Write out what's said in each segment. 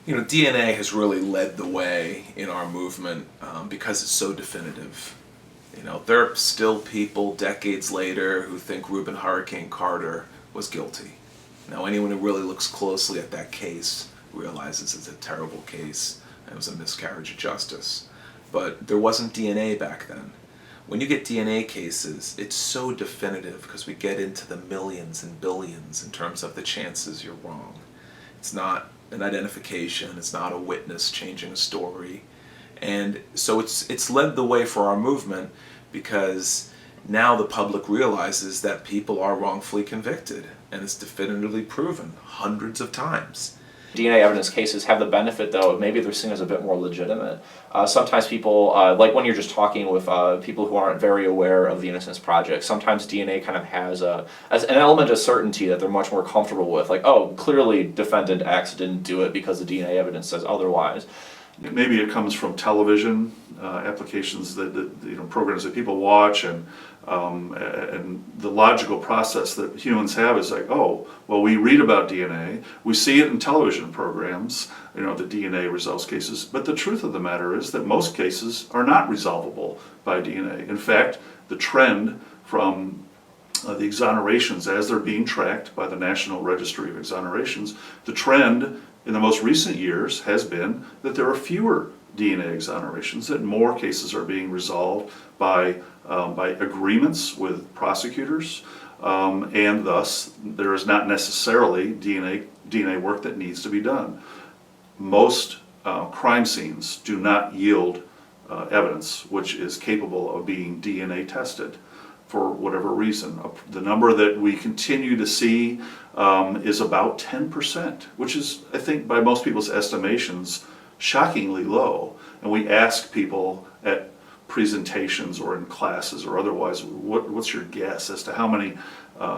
You know, DNA has really led the way in our movement because it's so definitive. You know, there are still people decades later who think Reuben Hurricane Carter was guilty. Now, anyone who really looks closely at that case realizes it's a terrible case and it was a miscarriage of justice. But there wasn't DNA back then. When you get DNA cases, it's so definitive because we get into the millions and billions in terms of the chances you're wrong. It's not an identification, it's not a witness changing a story. And so it's led the way for our movement because now the public realizes that people are wrongfully convicted and it's definitively proven hundreds of times. DNA evidence cases have the benefit, though, of maybe they're seen as a bit more legitimate. Sometimes people, like when you're just talking with people who aren't very aware of the Innocence Project, sometimes DNA kind of has as an element of certainty that they're much more comfortable with. Like, oh, clearly defendant X didn't do it because the DNA evidence says otherwise. Maybe it comes from television applications that programs that people watch, and the logical process that humans have is like, oh, well, we read about DNA, we see it in television programs, the DNA resolves cases, but the truth of the matter is that most cases are not resolvable by DNA. In fact, the trend from the exonerations as they're being tracked by the National Registry of Exonerations, the trend in the most recent years has been that there are fewer DNA exonerations, that more cases are being resolved by agreements with prosecutors, and thus there is not necessarily DNA work that needs to be done. Most crime scenes do not yield evidence which is capable of being DNA tested for whatever reason. The number that we continue to see is about 10%, which is, I think, by most people's estimations, shockingly low. And we ask people at presentations or in classes or otherwise, what's your guess as to how many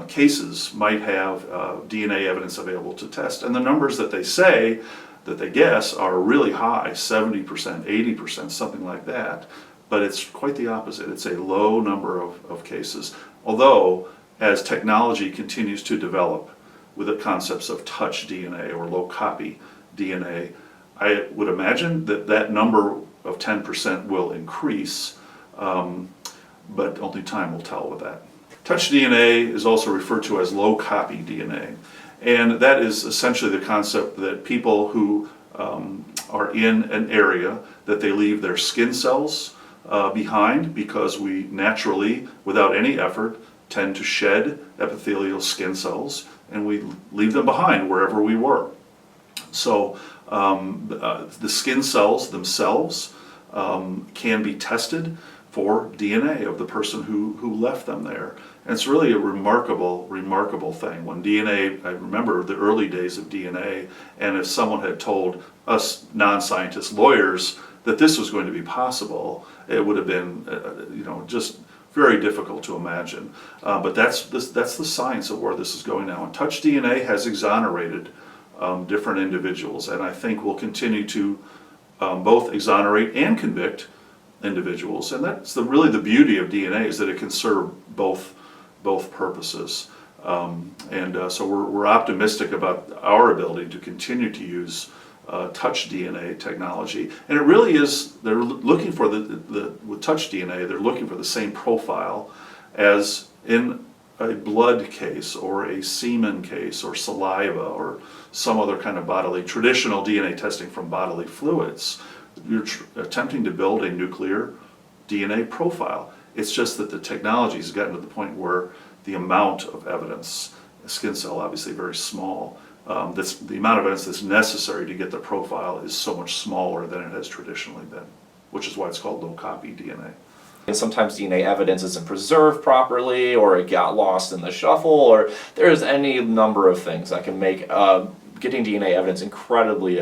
cases might have DNA evidence available to test? And the numbers that they say, that they guess, are really high, 70%, 80%, something like that. But it's quite the opposite. It's a low number of cases. Although, as technology continues to develop with the concepts of touch DNA or low copy DNA, I would imagine that number of 10% will increase, but only time will tell with that. Touch DNA is also referred to as low copy DNA, and that is essentially the concept that people who are in an area, that they leave their skin cells behind, because we naturally, without any effort, tend to shed epithelial skin cells, and we leave them behind wherever we were. So the skin cells themselves can be tested for DNA of the person who left them there. And it's really a remarkable thing. When DNA, I remember the early days of DNA, and if someone had told us non-scientist lawyers that this was going to be possible, it would have been, just very difficult to imagine. But that's the science of where this is going now. And Touch DNA has exonerated different individuals, and I think will continue to both exonerate and convict individuals. And that's really the beauty of DNA, is that it can serve both purposes. So we're optimistic about our ability to continue to use Touch DNA technology, and it really is. They're looking for with Touch DNA. They're looking for the same profile as in a blood case or a semen case or saliva or some other kind of traditional DNA testing from bodily fluids. You're attempting to build a nuclear DNA profile. It's just that the technology has gotten to the point where the amount of evidence, a skin cell obviously very small, the amount of evidence that's necessary to get the profile is so much smaller than it has traditionally been, which is why it's called low copy DNA. And sometimes DNA evidence isn't preserved properly, or it got lost in the shuffle, or there's any number of things that can make getting DNA evidence incredibly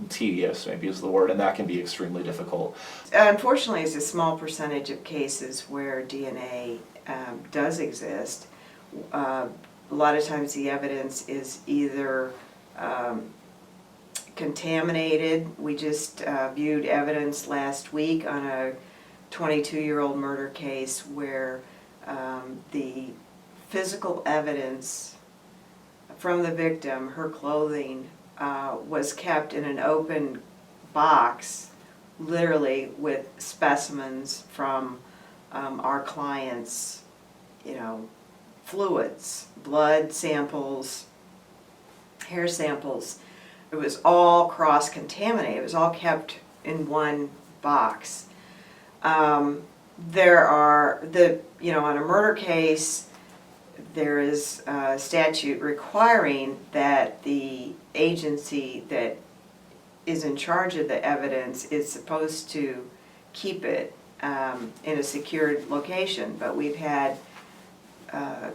tedious, maybe is the word, and that can be extremely difficult. Unfortunately, it's a small percentage of cases where DNA does exist. A lot of times the evidence is either contaminated. We just viewed evidence last week on a 22-year-old murder case where the physical evidence from the victim, her clothing, was kept in an open box, literally with specimens from our clients' fluids, blood samples, hair samples. It was all cross-contaminated. It was all kept in one box. There are on a murder case, there is a statute requiring that the agency that is in charge of the evidence is supposed to keep it in a secured location. But we've had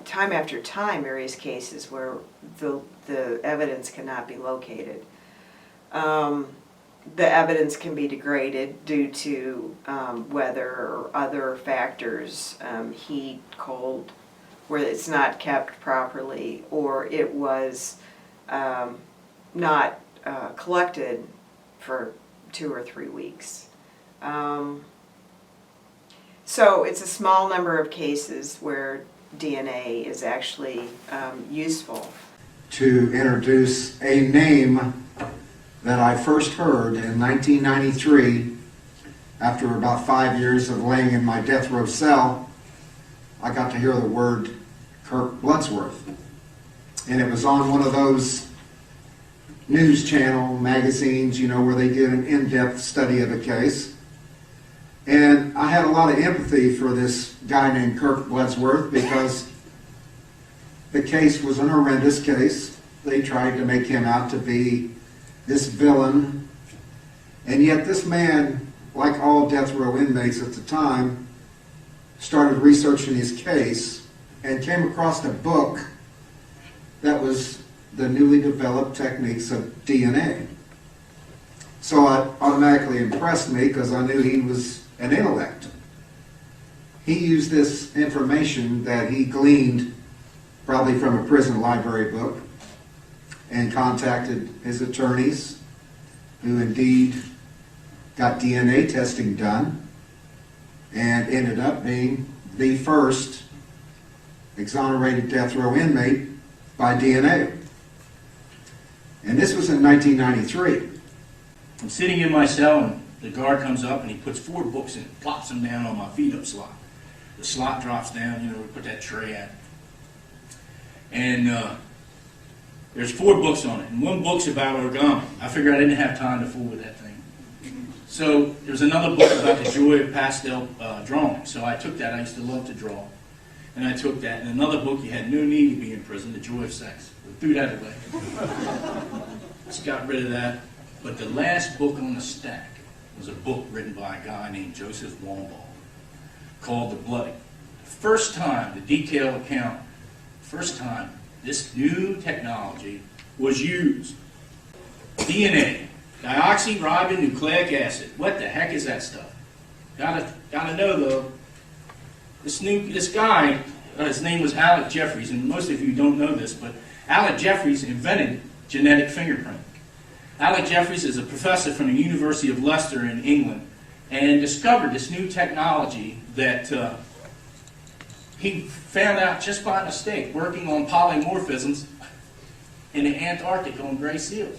time after time various cases where the evidence cannot be located. The evidence can be degraded due to weather or other factors, heat, cold, where it's not kept properly, or it was not collected for 2 or 3 weeks. So it's a small number of cases where DNA is actually useful. To introduce a name that I first heard in 1993, after about 5 years of laying in my death row cell. I got to hear the word Kirk Bloodsworth. And it was on one of those news channel magazines, where they did an in-depth study of a case. And I had a lot of empathy for this guy named Kirk Bloodsworth because the case was an horrendous case. They tried to make him out to be this villain. And yet this man, like all death row inmates at the time, started researching his case and came across a book that was the newly developed techniques of DNA. So it automatically impressed me because I knew he was an intellect. He used this information that he gleaned probably from a prison library book and contacted his attorneys, who indeed got DNA testing done and ended up being the first exonerated death row inmate by DNA. And this was in 1993. I'm sitting in my cell and the guard comes up and he puts 4 books in, plops them down on my feed-up slot. The slot drops down, we put that tray at. And there's 4 books on it, and 1 book's about origami. I figured I didn't have time to fool with that thing. So there's another book about the joy of pastel drawing. So I took that. I used to love to draw. And I took that. And another book, you had no need to be in prison, The Joy of Sex. We threw that away. Just got rid of that. But the last book on the stack was a book written by a guy named Joseph Wamball called The Bloody. The first time, the detailed account, first time this new technology was used. DNA, deoxyribonucleic acid. What the heck is that stuff? Gotta know though. This guy, his name was Alec Jeffreys, and most of you don't know this, but Alec Jeffreys invented genetic fingerprinting. Alec Jeffreys is a professor from the University of Leicester in England, and discovered this new technology that he found out just by mistake working on polymorphisms in the Antarctic on gray seals.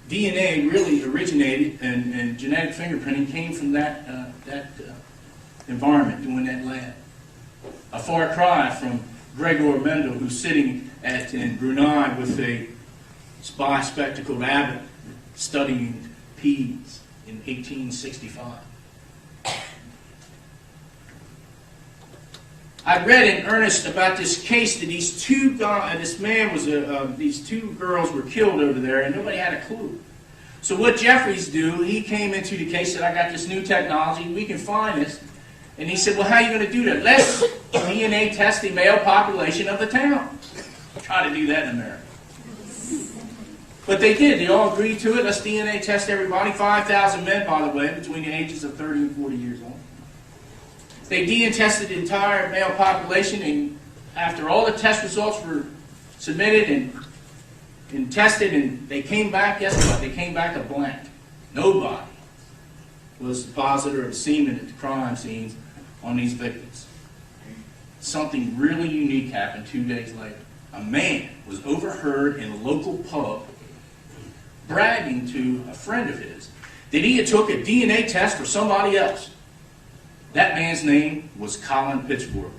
DNA really originated, and genetic fingerprinting came from that environment, doing that lab. A far cry from Gregor Mendel, who's sitting in Brunei with a spy spectacled abbot studying peas in 1865. I read in earnest about this case that these 2 girls were killed over there, and nobody had a clue. So what Jeffries do, he came into the case, said, I got this new technology, we can find this. And he said, well, how are you going to do that? Let's DNA test the male population of the town. Try to do that in America. But they did. They all agreed to it. Let's DNA test everybody. 5,000 men, by the way, between the ages of 30 and 40 years old. They DNA tested the entire male population, and after all the test results were submitted and tested, and they came back, guess what? They came back a blank. Nobody was the depositor of semen at the crime scenes on these victims. Something really unique happened 2 days later. a man was overheard in a local pub bragging to a friend of his that he had took a DNA test for somebody else. That man's name was Colin Pittsburgh,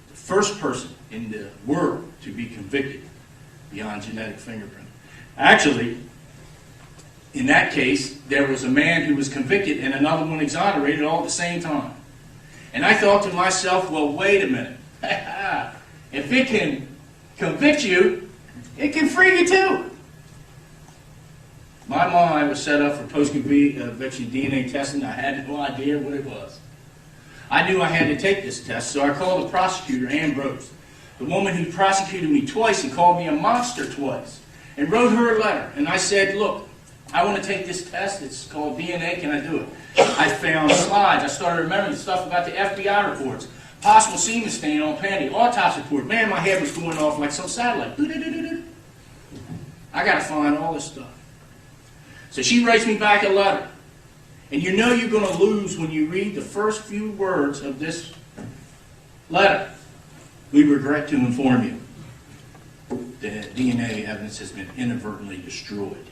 the first person in the world to be convicted beyond genetic fingerprint. Actually, in that case, there was a man who was convicted and another one exonerated all at the same time. And I thought to myself, well, wait a minute. If it can convict you, it can free you too. My mind was set up for post-conviction DNA testing. I had no idea what it was. I knew I had to take this test, so I called the prosecutor, Ambrose, the woman who prosecuted me twice and called me a monster twice, and wrote her a letter. And I said, look, I want to take this test. It's called DNA. Can I do it? I found slides. I started remembering stuff about the FBI reports, possible semen stain on panty, autopsy report. Man, my head was going off like some satellite. I got to find all this stuff. So she writes me back a letter. And you know you're going to lose when you read the first few words of this letter. We regret to inform you that DNA evidence has been inadvertently destroyed.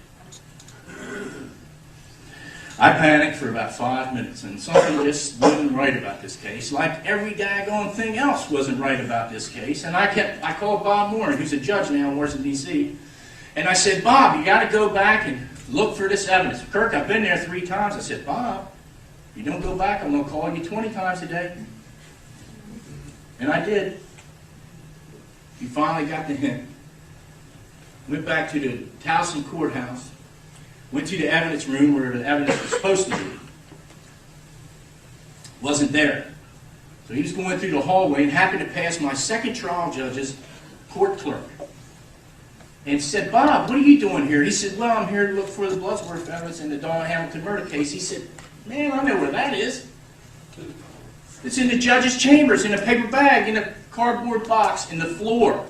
I panicked for about 5 minutes, and something just wasn't right about this case, like every daggone thing else wasn't right about this case. And I called Bob Moore, who's a judge now in Washington, D.C., and I said, Bob, you got to go back and look for this evidence. Kirk, I've been there 3 times. I said, Bob, if you don't go back, I'm going to call you 20 times a day. And I did. He finally got the hint. Went back to the Towson courthouse. Went to the evidence room where the evidence was supposed to be. Wasn't there. So he was going through the hallway and happened to pass my second trial judge's court clerk. And said, Bob, what are you doing here? He said, well, I'm here to look for the Bloodsworth evidence in the Dawn Hamilton murder case. He said, man, I know where that is. It's in the judge's chambers, in a paper bag, in a cardboard box, in the floor.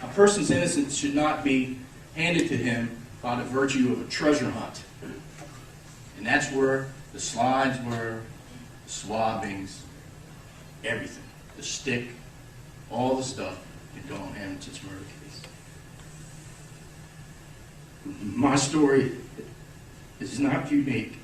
A person's innocence should not be handed to him by the virtue of a treasure hunt. And that's where the slides were, the swabbings, everything. The stick, all the stuff in Dawn Hamilton's murder case. My story is not unique.